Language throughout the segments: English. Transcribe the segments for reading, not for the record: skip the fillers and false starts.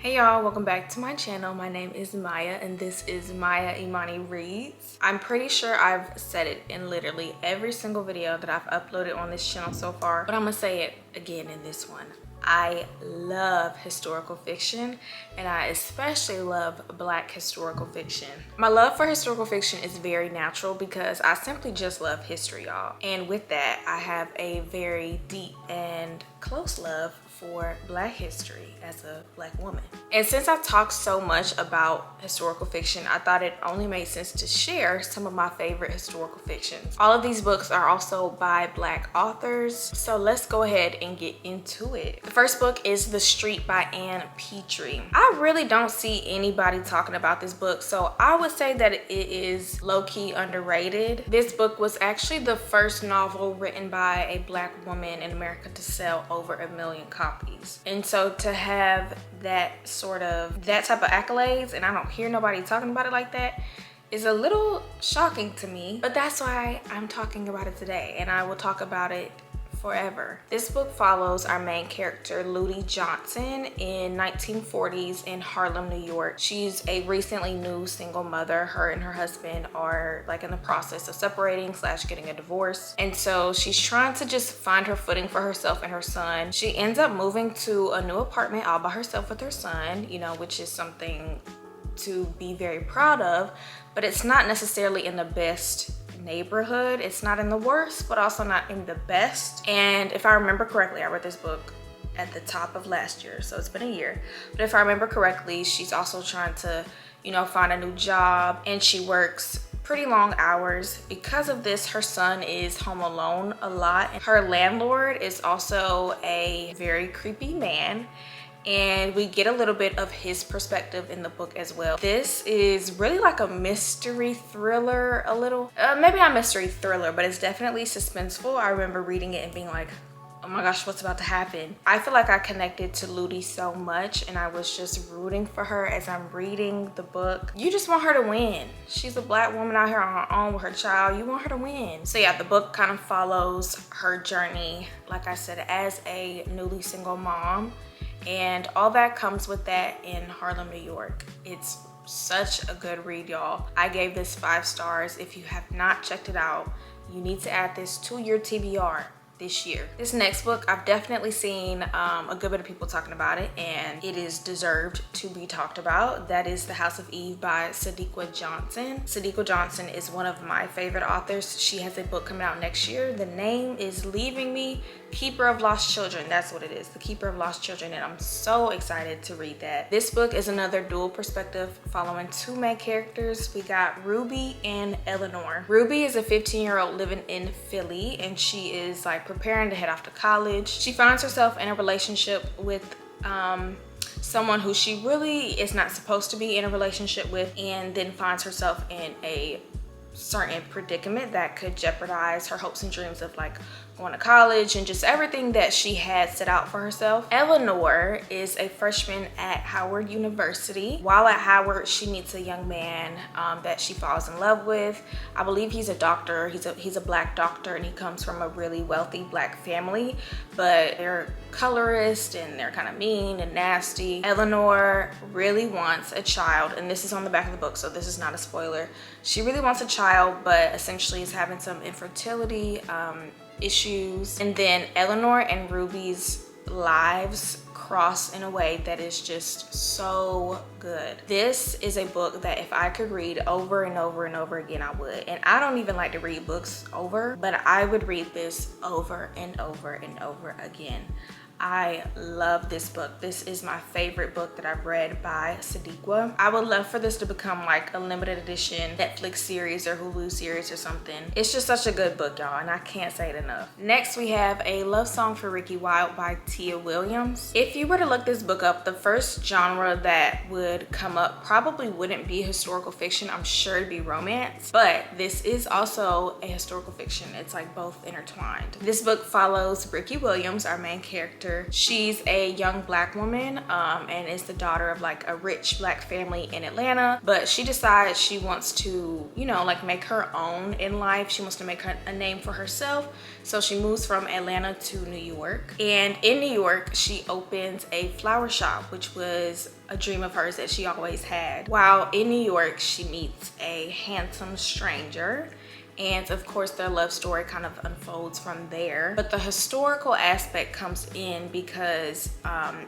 Hey y'all, welcome back to my channel. My name is Maya and this is Maya Imani Reads. I'm pretty sure I've said it in literally every single video that I've uploaded on this channel so far, but I'm gonna say it again in this one. I love historical fiction and I especially love Black historical fiction. My love for historical fiction is very natural because I simply just love history, y'all. And with that, I have a very deep and close love for Black history as a Black woman. And since I've talked so much about historical fiction, I thought it only made sense to share some of my favorite historical fictions. All of these books are also by Black authors, so let's go ahead and get into it. The first book is The Street by Ann Petry. I really don't see anybody talking about this book, so I would say that it is low-key underrated. This book was actually the first novel written by a Black woman in America to sell over 1 million copies. And so to have that type of accolades, and I don't hear nobody talking about it like that, is a little shocking to me. But that's why I'm talking about it today, and I will talk about it forever. This book follows our main character, Ludi Johnson, in 1940s in Harlem, New York. She's a recently new single mother. Her and her husband are like in the process of separating / getting a divorce. And so she's trying to just find her footing for herself and her son. She ends up moving to a new apartment all by herself with her son, you know, which is something to be very proud of, but it's not necessarily in the best neighborhood. It's not in the worst, but also not in the best. And if I remember correctly, I read this book at the top of last year, so it's been a year. But if I remember correctly, she's also trying to, you know, find a new job, and she works pretty long hours. Because of this, her son is home alone a lot. Her landlord is also a very creepy man, and we get a little bit of his perspective in the book as well. This is really like a mystery thriller, a little. Maybe not mystery thriller, but it's definitely suspenseful. I remember reading it and being like, oh my gosh, what's about to happen? I feel like I connected to Ludi so much, and I was just rooting for her as I'm reading the book. You just want her to win. She's a Black woman out here on her own with her child. You want her to win. So yeah, the book kind of follows her journey, like I said, as a newly single mom, and all that comes with that in Harlem, New York. It's such a good read, y'all. I gave this 5 stars. If you have not checked it out, you need to add this to your TBR this year. This next book, I've definitely seen a good bit of people talking about it, and it is deserved to be talked about. That is The House of Eve by Sadiqa Johnson. Sadiqa Johnson is one of my favorite authors. She has a book coming out next year. The name is leaving me. Keeper of Lost Children, that's what it is, The Keeper of Lost Children, and I'm so excited to read that. This book is another dual perspective following 2 main characters. We got Ruby and Eleanor. Ruby is a 15-year-old living in Philly, and she is like preparing to head off to college. She finds herself in a relationship with someone who she really is not supposed to be in a relationship with, and then finds herself in a certain predicament that could jeopardize her hopes and dreams of like going to college and just everything that she had set out for herself. Eleanor is a freshman at Howard University. While at Howard, she meets a young man that she falls in love with. I believe he's a doctor. He's a Black doctor, and he comes from a really wealthy Black family, but they're colorist and they're kind of mean and nasty. Eleanor really wants a child, and this is on the back of the book, so this is not a spoiler. She really wants a child, but essentially is having some infertility issues. And then Eleanor and Ruby's lives cross in a way that is just so good. This is a book that if I could read over and over and over again, I would. And I don't even like to read books over, but I would read this over and over and over again. I love this book. This is my favorite book that I've read by Sadiqa. I would love for this to become like a limited edition Netflix series or Hulu series or something. It's just such a good book, y'all, and I can't say it enough. Next, we have A Love Song for Ricki, Wilde by Tia Williams. If you were to look this book up, the first genre that would come up probably wouldn't be historical fiction. I'm sure it'd be romance, but this is also a historical fiction. It's like both intertwined. This book follows Ricki Williams, our main character, character. She's a young black woman and is the daughter of like a rich black family in Atlanta, but she decides she wants to, you know, like make her own in life. She wants to make a name for herself. So she moves from Atlanta to New York. And in New York, she opens a flower shop, which was a dream of hers that she always had. While in New York, she meets a handsome stranger. And of course, their love story kind of unfolds from there. But the historical aspect comes in because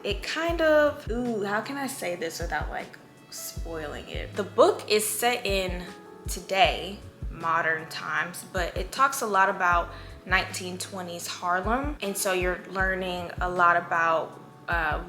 it kind of, how can I say this without like spoiling it? The book is set in today, modern times, but it talks a lot about 1920s Harlem. And so you're learning a lot about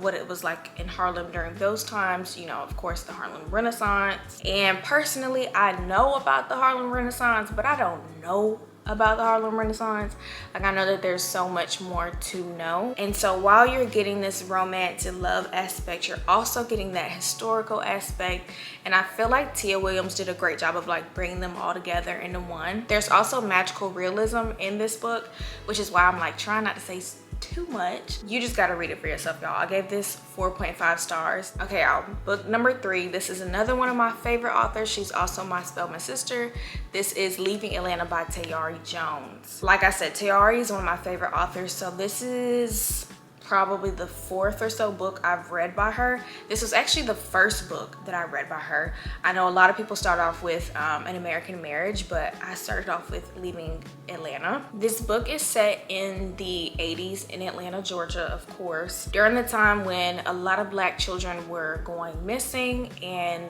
what it was like in Harlem during those times, you know, of course, the Harlem Renaissance. And personally, I know about the Harlem Renaissance, but I don't know about the Harlem Renaissance. Like, I know that there's so much more to know. And so while you're getting this romance and love aspect, you're also getting that historical aspect. And I feel like Tia Williams did a great job of like bringing them all together into one. There's also magical realism in this book, which is why I'm like trying not to say too much. You just got to read it for yourself, y'all. I gave this 4.5 stars. Okay, y'all, book number 3. This is another one of my favorite authors. She's also my Spelman sister. This is Leaving Atlanta by Tayari Jones. Like I said, Tayari is one of my favorite authors, so this is probably the 4th or so book I've read by her. This was actually the first book that I read by her. I know a lot of people start off with An American Marriage, but I started off with Leaving Atlanta. This book is set in the 80s in Atlanta, Georgia, of course, during the time when a lot of black children were going missing and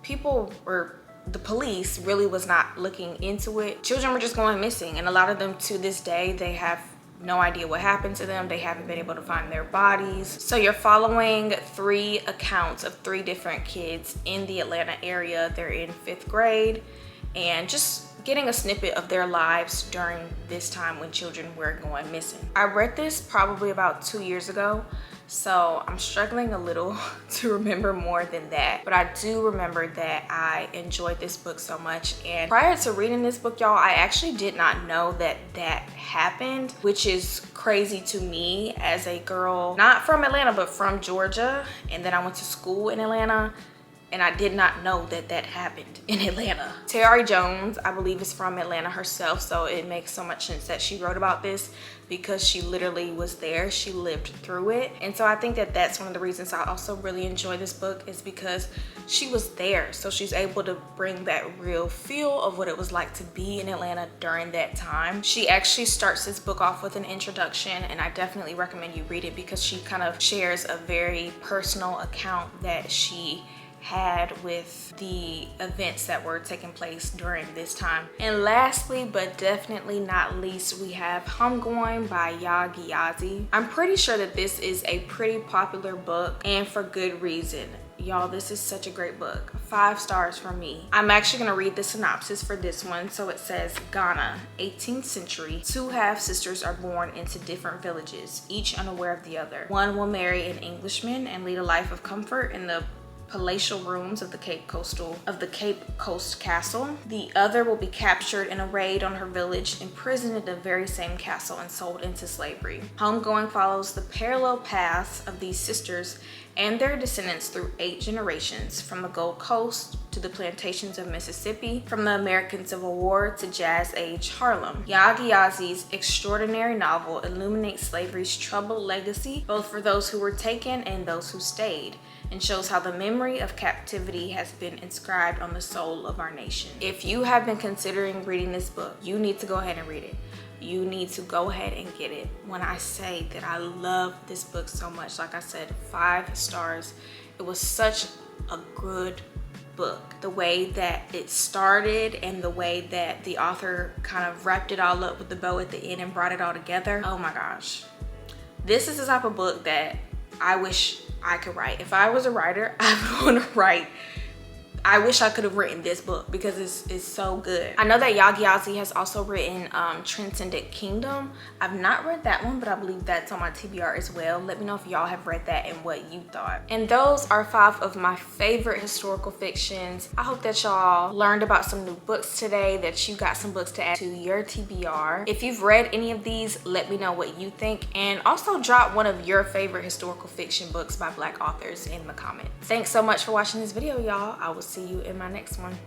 the police really was not looking into it. Children were just going missing, and a lot of them to this day, they have no idea what happened to them. They haven't been able to find their bodies. So you're following 3 accounts of 3 different kids in the Atlanta area. They're in 5th grade, and just getting a snippet of their lives during this time when children were going missing. I read this probably about 2 years ago, so I'm struggling a little to remember more than that. But I do remember that I enjoyed this book so much. And prior to reading this book, y'all, I actually did not know that that happened, which is crazy to me as a girl, not from Atlanta, but from Georgia. And then I went to school in Atlanta, and I did not know that that happened in Atlanta. Tayari Jones, I believe, is from Atlanta herself, so it makes so much sense that she wrote about this because she literally was there. She lived through it. And so I think that that's one of the reasons I also really enjoy this book, is because she was there. So she's able to bring that real feel of what it was like to be in Atlanta during that time. She actually starts this book off with an introduction, and I definitely recommend you read it because she kind of shares a very personal account that she had with the events that were taking place during this time. And lastly, but definitely not least, we have Homegoing by Yaa Gyasi. I'm pretty sure that this is a pretty popular book, and for good reason. Y'all, this is such a great book. 5 stars from me. I'm actually gonna read the synopsis for this one. So it says, Ghana, 18th century, 2 half-sisters are born into different villages, each unaware of the other. One will marry an Englishman and lead a life of comfort in the palatial rooms of the Cape Coast castle. The other will be captured in a raid on her village, imprisoned in the very same castle, and sold into slavery. Homegoing follows the parallel paths of these sisters and their descendants through 8 generations, from the Gold Coast to the plantations of Mississippi, from the American Civil War to Jazz Age Harlem. Yaa Gyasi's extraordinary novel illuminates slavery's troubled legacy, both for those who were taken and those who stayed, and shows how the memory of captivity has been inscribed on the soul of our nation. If you have been considering reading this book, you need to go ahead and read it. You need to go ahead and get it. When I say that I love this book so much, like I said, 5 stars. It was such a good book. The way that it started and the way that the author kind of wrapped it all up with the bow at the end and brought it all together. Oh my gosh. This is the type of book that I wish I could write. If I was a writer, I would want to write I wish I could have written this book because it's so good. I know that Yagyasi has also written Transcendent Kingdom. I've not read that one, but I believe that's on my TBR as well. Let me know if y'all have read that and what you thought. And those are 5 of my favorite historical fictions. I hope that y'all learned about some new books today, that you got some books to add to your TBR. If you've read any of these, let me know what you think, and also drop one of your favorite historical fiction books by Black authors in the comments. Thanks so much for watching this video, y'all. I will see you in my next one.